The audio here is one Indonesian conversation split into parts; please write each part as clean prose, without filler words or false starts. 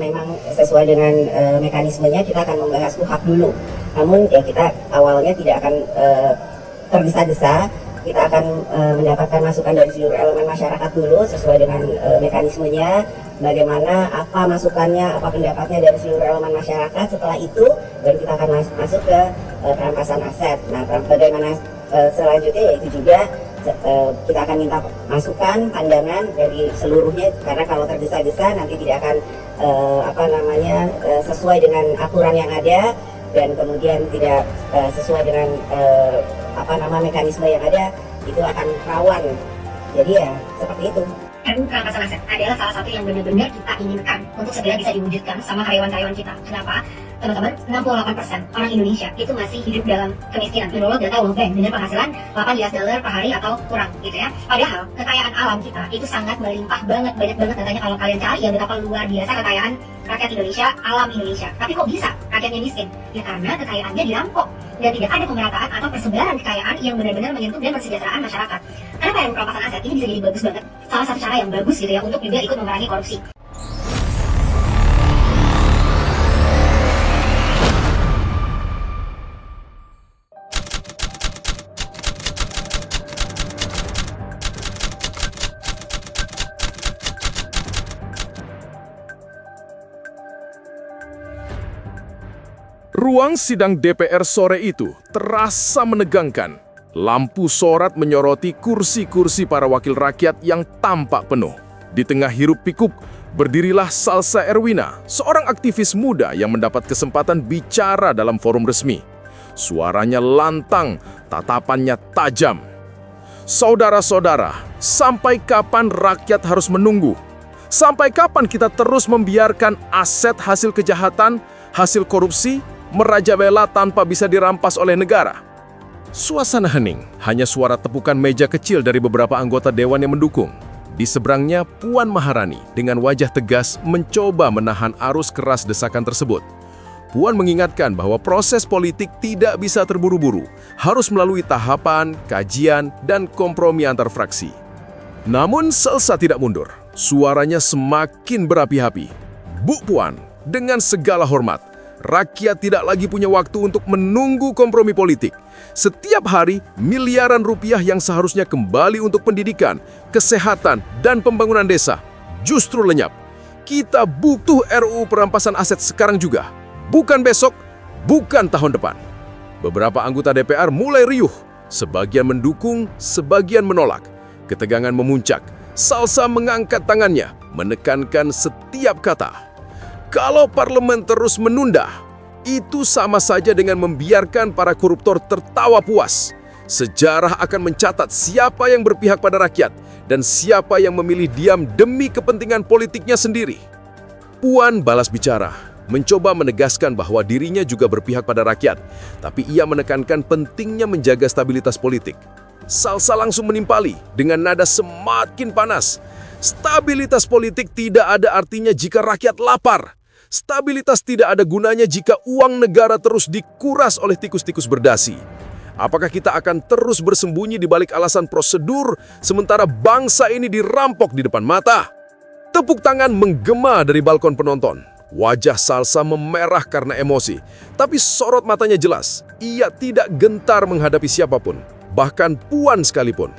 memang sesuai dengan mekanismenya kita akan membahas KUHP dulu. Namun ya kita awalnya tidak akan tergesa-gesa, kita akan mendapatkan masukan dari seluruh elemen masyarakat dulu sesuai dengan mekanismenya, bagaimana, apa masukannya, apa pendapatnya dari seluruh elemen masyarakat. Setelah itu baru kita akan masuk ke perampasan aset. Nah, bagaimana selanjutnya yaitu juga kita akan minta masukan, pandangan dari seluruhnya, karena kalau tergesa-gesa nanti tidak akan sesuai dengan aturan yang ada, dan kemudian tidak sesuai dengan mekanisme yang ada, itu akan rawan. Jadi ya seperti itu. RUU perampasan aset adalah salah satu yang benar-benar kita inginkan untuk segera bisa diwujudkan sama karyawan-karyawan kita. Kenapa? Teman-teman, 68% orang Indonesia itu masih hidup dalam kemiskinan. Menurut data World Bank, dengan penghasilan $8 per hari atau kurang gitu ya. Padahal kekayaan alam kita itu sangat melimpah banget, banyak banget datanya kalau kalian cari ya, betapa luar biasa kekayaan rakyat Indonesia, alam Indonesia. Tapi kok bisa rakyatnya miskin? Ya karena kekayaannya dirampok dan tidak ada pemerataan atau persebaran kekayaan yang benar-benar menyentuh dan kesejahteraan masyarakat. Kenapa RUU perampasan aset ini bisa jadi bagus banget? Salah satu cara yang bagus gitu ya untuk juga ikut memerangi korupsi. Ruang sidang DPR sore itu terasa menegangkan. Lampu sorot menyoroti kursi-kursi para wakil rakyat yang tampak penuh. Di tengah hiruk-pikuk, berdirilah Salsa Erwina, seorang aktivis muda yang mendapat kesempatan bicara dalam forum resmi. Suaranya lantang, tatapannya tajam. Saudara-saudara, sampai kapan rakyat harus menunggu? Sampai kapan kita terus membiarkan aset hasil kejahatan, hasil korupsi, merajalela tanpa bisa dirampas oleh negara? Suasana hening, hanya suara tepukan meja kecil dari beberapa anggota dewan yang mendukung. Di seberangnya, Puan Maharani dengan wajah tegas mencoba menahan arus keras desakan tersebut. Puan mengingatkan bahwa proses politik tidak bisa terburu-buru, harus melalui tahapan, kajian, dan kompromi antar fraksi. Namun Salsa tidak mundur, suaranya semakin berapi-api. Bu Puan, dengan segala hormat, rakyat tidak lagi punya waktu untuk menunggu kompromi politik. Setiap hari, miliaran rupiah yang seharusnya kembali untuk pendidikan, kesehatan, dan pembangunan desa justru lenyap. Kita butuh RUU perampasan aset sekarang juga. Bukan besok, bukan tahun depan. Beberapa anggota DPR mulai riuh. Sebagian mendukung, sebagian menolak. Ketegangan memuncak. Salsa mengangkat tangannya, menekankan setiap kata. Kalau parlemen terus menunda, itu sama saja dengan membiarkan para koruptor tertawa puas. Sejarah akan mencatat siapa yang berpihak pada rakyat dan siapa yang memilih diam demi kepentingan politiknya sendiri. Puan balas bicara, mencoba menegaskan bahwa dirinya juga berpihak pada rakyat, tapi ia menekankan pentingnya menjaga stabilitas politik. Salsa langsung menimpali dengan nada semakin panas. Stabilitas politik tidak ada artinya jika rakyat lapar. Stabilitas tidak ada gunanya jika uang negara terus dikuras oleh tikus-tikus berdasi. Apakah kita akan terus bersembunyi di balik alasan prosedur, sementara bangsa ini dirampok di depan mata? Tepuk tangan menggema dari balkon penonton. Wajah Salsa memerah karena emosi, tapi sorot matanya jelas. Ia tidak gentar menghadapi siapapun, bahkan Puan sekalipun.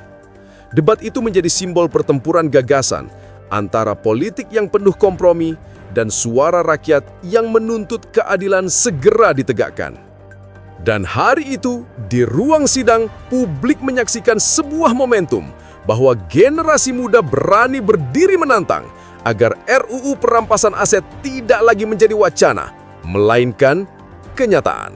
Debat itu menjadi simbol pertempuran gagasan antara politik yang penuh kompromi dan suara rakyat yang menuntut keadilan segera ditegakkan. Dan hari itu, di ruang sidang, publik menyaksikan sebuah momentum bahwa generasi muda berani berdiri menantang agar RUU perampasan aset tidak lagi menjadi wacana, melainkan kenyataan.